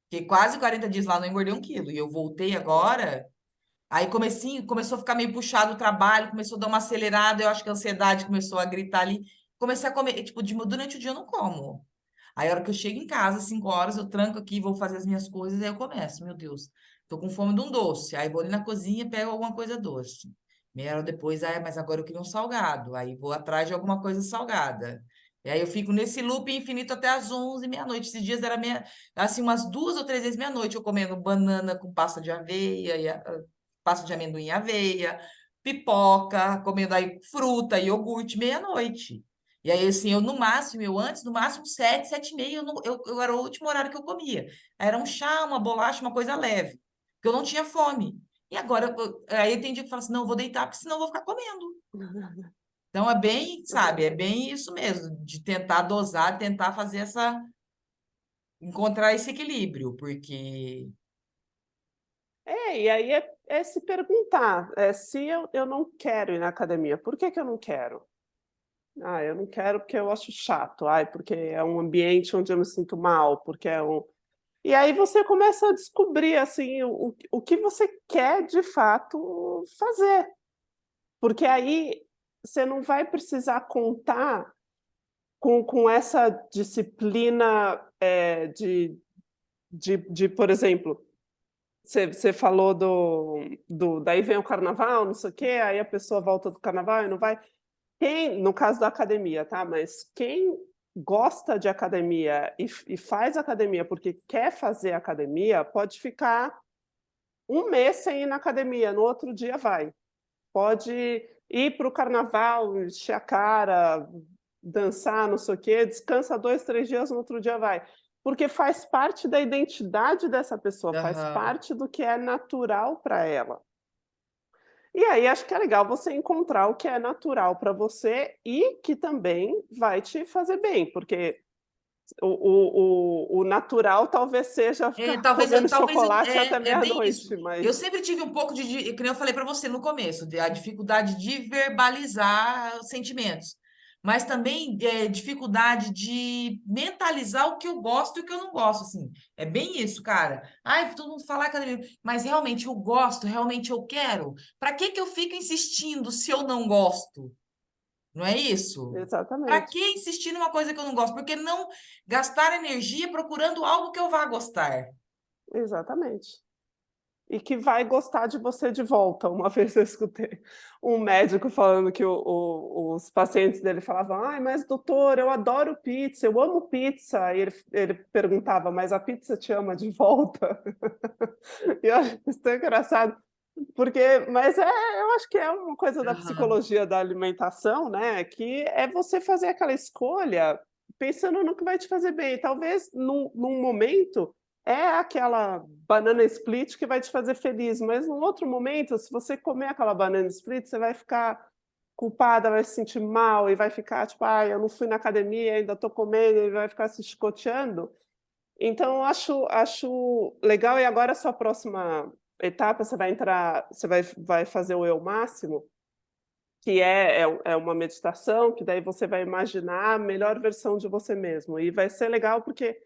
Fiquei quase 40 dias lá, não engordei 1 quilo. E eu voltei agora, aí começou a ficar meio puxado o trabalho, começou a dar uma acelerada, eu acho que a ansiedade começou a gritar ali. Comecei a comer, tipo, durante o dia eu não como. Aí a hora que eu chego em casa, 5 horas, eu tranco aqui, vou fazer as minhas coisas, aí eu começo, meu Deus, tô com fome de um doce. Aí vou ali na cozinha, pego alguma coisa doce. Meia hora depois, mas agora eu queria um salgado. Aí vou atrás de alguma coisa salgada. E aí eu fico nesse loop infinito até às 11, meia-noite. Esses dias era assim, umas 2 ou 3 vezes meia-noite eu comendo banana com pasta de aveia, pasta de amendoim e aveia, pipoca, comendo aí fruta, iogurte, meia-noite. E aí, assim, antes, no máximo 7, 7h30, eu era o último horário que eu comia. Era um chá, uma bolacha, uma coisa leve, porque eu não tinha fome. E agora, aí tem dia que fala assim, não, eu vou deitar, porque senão eu vou ficar comendo. Então, é bem, sabe, é bem isso mesmo, de tentar dosar, tentar fazer encontrar esse equilíbrio, porque... E aí é se perguntar, se eu não quero ir na academia, por que que eu não quero? Ah, eu não quero porque eu acho chato, ai, porque é um ambiente onde eu me sinto mal, porque é um e aí você começa a descobrir, assim, o que você quer de fato fazer, porque aí você não vai precisar contar com essa disciplina, por exemplo, você falou daí vem o carnaval, não sei o quê, aí a pessoa volta do carnaval e não vai. Quem no caso da academia, tá, mas quem gosta de academia e faz academia porque quer fazer academia, pode ficar um mês sem ir na academia, no outro dia vai. Pode ir para o carnaval, encher a cara, dançar, não sei o quê, descansa 2, 3 dias, no outro dia vai. Porque faz parte da identidade dessa pessoa, faz Aham. parte do que é natural para ela. E aí acho que é legal você encontrar o que é natural para você e que também vai te fazer bem, porque o natural talvez seja ficar Talvez, comendo chocolate até é bem isso. meia-noite, Eu mas sempre tive um pouco que nem eu falei para você no começo, a dificuldade de verbalizar os sentimentos. mas também dificuldade de mentalizar o que eu gosto e o que eu não gosto, assim. É bem isso, cara. Ai, todo mundo fala academia, mas realmente eu gosto, realmente eu quero. Para que que eu fico insistindo se eu não gosto? Não é isso? Para Exatamente, que insistir numa coisa que eu não gosto? Porque não gastar energia procurando algo que eu vá gostar? exatamente. E que vai gostar de você de volta. Uma vez eu escutei um médico falando que os pacientes dele falavam: "Ai, mas doutor, eu adoro pizza, eu amo pizza". E ele perguntava: "Mas a pizza te ama de volta?". E eu acho isso tão engraçado, porque eu acho que é uma coisa da Aham. psicologia da alimentação, né, que é você fazer aquela escolha pensando no que vai te fazer bem. Talvez num momento é aquela banana split que vai te fazer feliz, mas num outro momento, se você comer aquela banana split, você vai ficar culpada, vai se sentir mal e vai ficar tipo: "Ai, eu não fui na academia, ainda estou comendo", e vai ficar se chicoteando. Então eu acho legal. E agora a sua próxima etapa, você vai fazer o Eu Máximo, que é uma meditação, que daí você vai imaginar a melhor versão de você mesmo. E vai ser legal, porque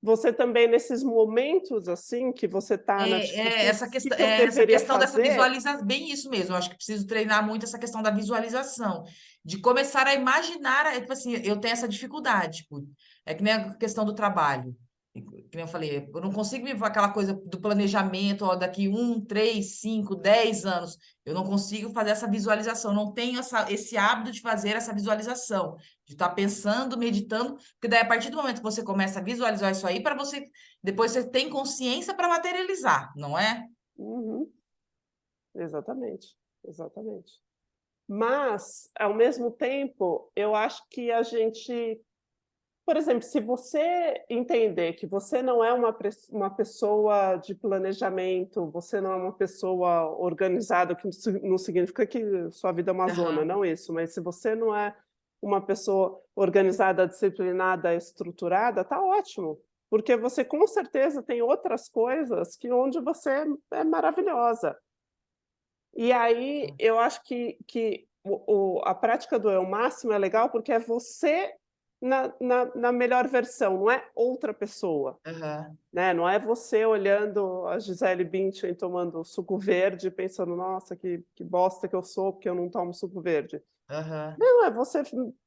você também nesses momentos, assim, que você tá na tipo: "Putz, que eu Essa deveria questão dessa fazer?". visualização, bem isso mesmo. Eu acho que preciso treinar muito essa questão da visualização, de começar a imaginar, tipo assim, eu tenho essa dificuldade, tipo, é que nem a questão do trabalho. Que nem eu falei, eu não consigo me aquela coisa do planejamento, ó, daqui 1, 3, 5, 10 anos. Eu não consigo fazer essa visualização, não tenho esse hábito de fazer essa visualização, de estar pensando, meditando, porque daí a partir do momento que você começa a visualizar isso aí, para você depois você tem consciência para materializar, não é? Uhum, exatamente, exatamente. Mas, ao mesmo tempo, eu acho que a gente, por exemplo, se você entender que você não é uma pessoa de planejamento, você não é uma pessoa organizada, o que não significa que sua vida é uma zona, Aham, não isso, mas se você não é uma pessoa organizada, disciplinada, estruturada, tá ótimo, porque você com certeza tem outras coisas que onde você é maravilhosa. E aí eu acho que a prática do eu máximo é legal, porque é você na melhor versão, não é outra pessoa, aham, né, não é você olhando a Gisele Bündchen tomando suco verde e pensando: "Nossa, que bosta que eu sou, porque eu não tomo suco verde". aham, Não, é você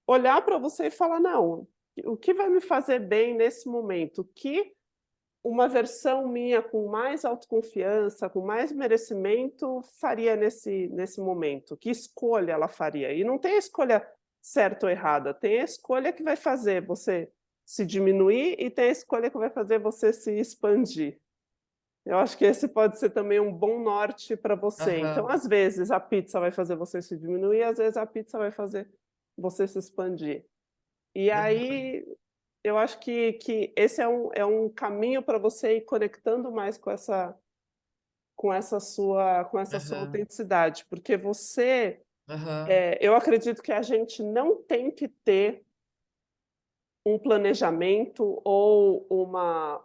olhar para você e falar: "Não, o que vai me fazer bem nesse momento? O que uma versão minha com mais autoconfiança, com mais merecimento, faria nesse momento? Que escolha ela faria?". E não tem a escolha certa ou errada, tem a escolha que vai fazer você se diminuir e tem a escolha que vai fazer você se expandir. Eu acho que esse pode ser também um bom norte para você. Então, aham, às vezes, a pizza vai fazer você se diminuir, às vezes a pizza vai fazer você se expandir. E aham, aí eu acho que esse é um caminho para você ir conectando mais com essa sua aham, autenticidade, porque você, aham, eu acredito que a gente não tem que ter um planejamento ou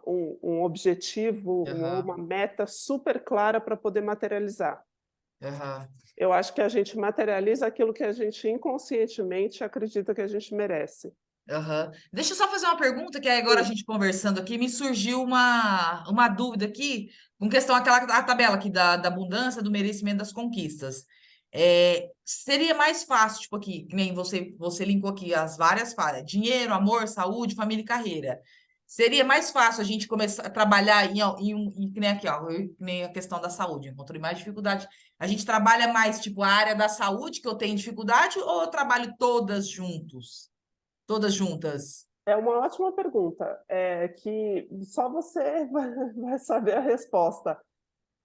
um objetivo ou aham, uma meta super clara para poder materializar. aham. Eu acho que a gente materializa aquilo que a gente inconscientemente acredita que a gente merece. Aham. Deixa eu só fazer uma pergunta, que aí agora a Sim. gente conversando aqui, me surgiu uma dúvida aqui, com questão àquela a tabela aqui da abundância, do merecimento das conquistas. Seria mais fácil, tipo aqui, que nem você linkou aqui as várias falhas, dinheiro, amor, saúde, família e carreira. Seria mais fácil a gente começar a trabalhar que nem aqui, ó, que nem a questão da saúde, encontrei mais dificuldade. A gente trabalha mais, tipo, a área da saúde, que eu tenho dificuldade, ou eu trabalho todas juntos? Todas juntas? É uma ótima pergunta, que só você vai saber a resposta.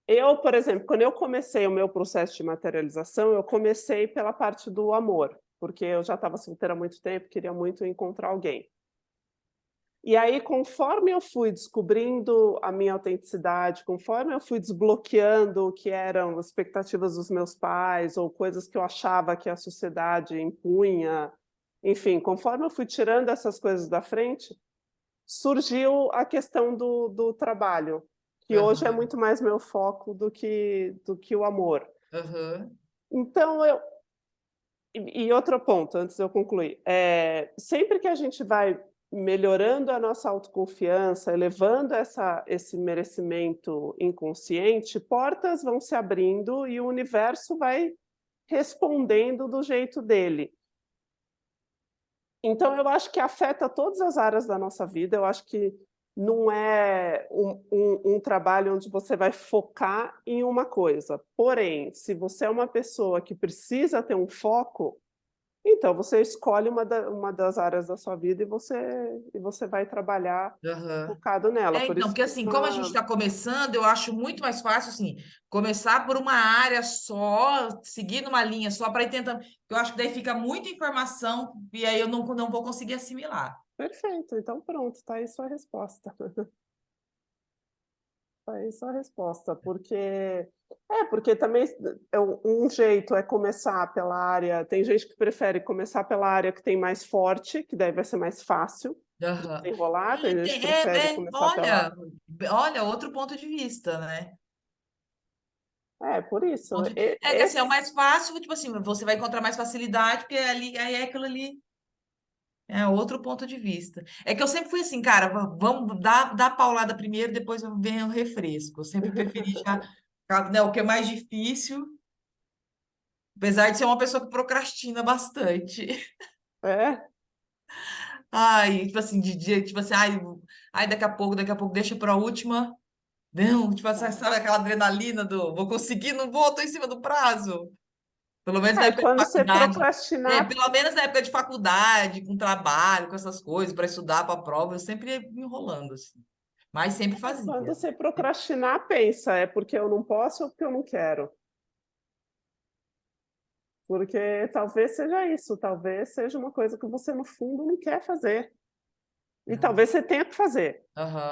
Eu, por exemplo, quando eu comecei o meu processo de materialização, eu comecei pela parte do amor, porque eu já estava solteira há muito tempo, queria muito encontrar alguém. E aí, conforme eu fui descobrindo a minha autenticidade, conforme eu fui desbloqueando o que eram expectativas dos meus pais ou coisas que eu achava que a sociedade impunha, enfim, conforme eu fui tirando essas coisas da frente, surgiu a questão do trabalho, que hoje é Aham, muito mais meu foco do que o amor. aham, Então E outro ponto, antes de eu concluir, sempre que a gente vai melhorando a nossa autoconfiança, elevando esse merecimento inconsciente, portas vão se abrindo e o universo vai respondendo do jeito dele. Então eu acho que afeta todas as áreas da nossa vida, eu acho que não é um trabalho onde você vai focar em uma coisa, porém, se você é uma pessoa que precisa ter um foco, então você escolhe uma das áreas da sua vida e você vai trabalhar Aham. focado nela, por Então, isso porque que assim, como a gente chama está começando, eu acho muito mais fácil assim, começar por uma área só, seguir numa linha só para ir tentando. Eu acho que daí fica muita informação e aí eu não vou conseguir assimilar. perfeito, então pronto, está aí sua resposta. Tá aí sua resposta, porque também um jeito é começar pela área tem gente que prefere começar pela área que tem mais forte, que daí vai ser mais fácil de Aham. desenrolar, tem gente que prefere começar pela Olha, outro ponto de vista, né? por isso, É que assim, é o mais fácil, tipo assim, você vai encontrar mais facilidade, porque ali, aí é aquilo ali. É outro ponto de vista. É que eu sempre fui assim, cara, vamos dar a paulada primeiro, depois vem o refresco. Eu sempre preferi já, né, o que é mais difícil, apesar de ser uma pessoa que procrastina bastante. é, Ai, tipo assim, de dia, tipo assim, ai, daqui a pouco, deixa pra última. Não, tipo assim, sabe aquela adrenalina do vou conseguir, não vou, tô em cima do prazo. Pelo menos na época de quando você faculdade. procrastinar Pelo menos na época de faculdade, com trabalho, com essas coisas, para estudar para a prova, eu sempre ia me enrolando, assim. Mas sempre quando fazia. você procrastinar, pensa: "É porque eu não posso ou porque eu não quero?". Porque talvez seja isso, talvez seja uma coisa que você no fundo não quer fazer, e Ah, talvez você tenha que fazer.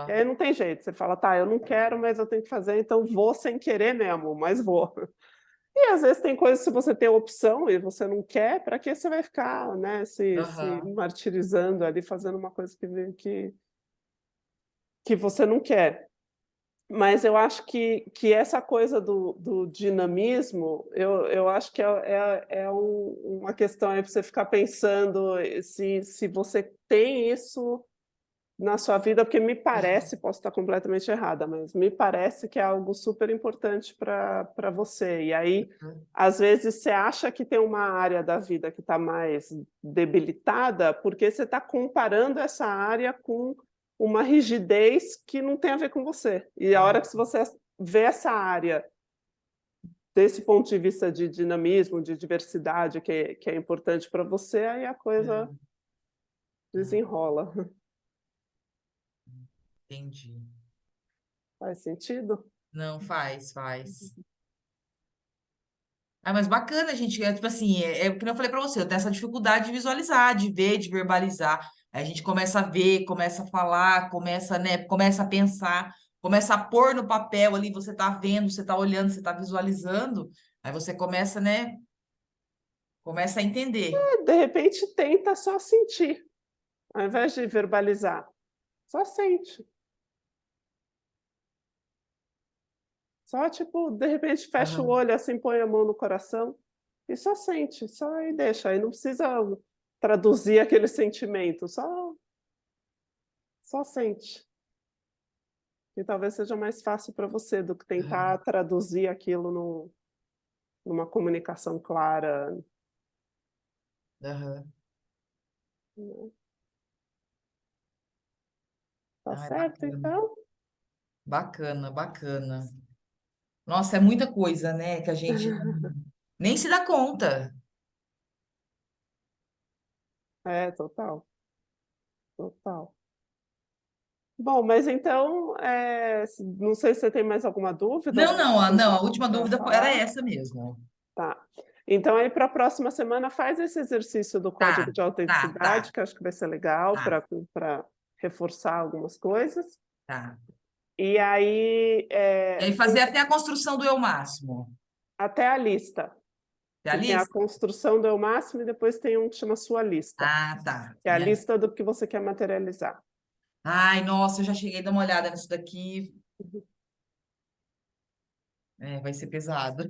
E aham, aí não tem jeito, você fala: "Tá, eu não quero, mas eu tenho que fazer, então vou sem querer mesmo, mas vou". E às vezes tem coisas se você tem opção e você não quer, para que você vai ficar, né, se aham, martirizando ali, fazendo uma coisa que você não quer. Mas eu acho que essa coisa do dinamismo, eu acho que uma questão aí para você ficar pensando se você tem isso na sua vida, porque me aham, parece, posso estar completamente errada, mas me parece que é algo super importante para você. E aí, às vezes, você acha que tem uma área da vida que está mais debilitada, porque você está comparando essa área com uma rigidez que não tem a ver com você. E a hora aham, que você vê essa área desse ponto de vista de dinamismo, de diversidade, que é importante para você, aí a coisa aham, aham. desenrola. Entendi. Faz sentido? Não, faz. Ah, mas bacana, gente. É, tipo assim, é o que eu falei pra você, eu tenho essa dificuldade de visualizar, de ver, de verbalizar. Aí a gente começa a ver, começa a falar, começa, né, começa a pensar, começa a pôr no papel ali, você tá vendo, você tá olhando, você tá visualizando, aí você começa, né, começa a entender. De repente tenta só sentir, ao invés de verbalizar, só sente. Só tipo, de repente fecha o Aham, olho, assim, põe a mão no coração e só sente, só aí deixa, aí não precisa traduzir aquele sentimento, só sente. Que talvez seja mais fácil para você do que tentar aham, traduzir aquilo numa comunicação clara, aham. né. Tá Ai, certo bacana, então? bacana. Nossa, é muita coisa, né, que a gente nem se dá conta. É, total, total. Bom, mas então, não sei se você tem mais alguma dúvida, Não, alguma não, coisa a última para dúvida era falar? essa mesmo. Tá. Então aí para a próxima semana faz esse exercício do código Tá, de tá, autenticidade, tá, que eu acho que vai ser legal tá, para reforçar algumas coisas. tá. E aí, E aí fazer até a construção do eu máximo. até a lista, Tem a que tem a lista? construção do eu máximo e depois tem um que chama sua lista, Ah, tá. que é a lista do que você quer materializar. Ai, nossa, eu já cheguei a dar uma olhada nisso daqui. É, vai ser pesado.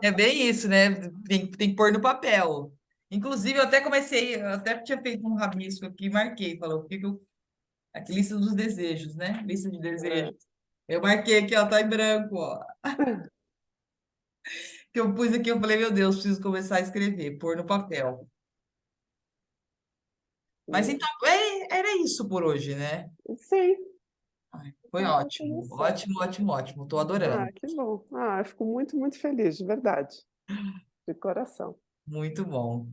É bem isso, né? Tem que pôr no papel. Inclusive, eu até tinha feito um rabisco aqui, marquei, falou, o que que eu, aqui, lista dos desejos, né? Lista de desejos. É. Eu marquei aqui, ó, tá em branco, ó. Que eu pus aqui, eu falei, meu Deus, preciso começar a escrever, pôr no papel. Mas então, era isso por hoje, né? Sim, Ai, foi então tá tudo ótimo, certo. ótimo, ótimo, ótimo. Tô adorando. Que bom. Eu fico muito, muito feliz, de verdade, de coração. Muito bom.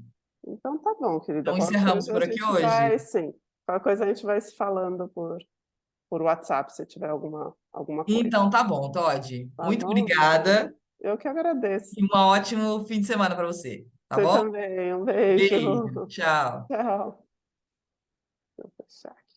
Então tá bom, querida. Então, Qualquer encerramos coisa a por aqui gente hoje. vai, sim. Qualquer coisa a gente vai se falando por WhatsApp, se tiver alguma coisa. Então, tá bom, Todd. Tá Muito bom? obrigada Eu que agradeço. e um ótimo fim de semana para você, tá Você bom? também. Um beijo. Beijo, tchau. Tchau. Deixa eu fechar aqui.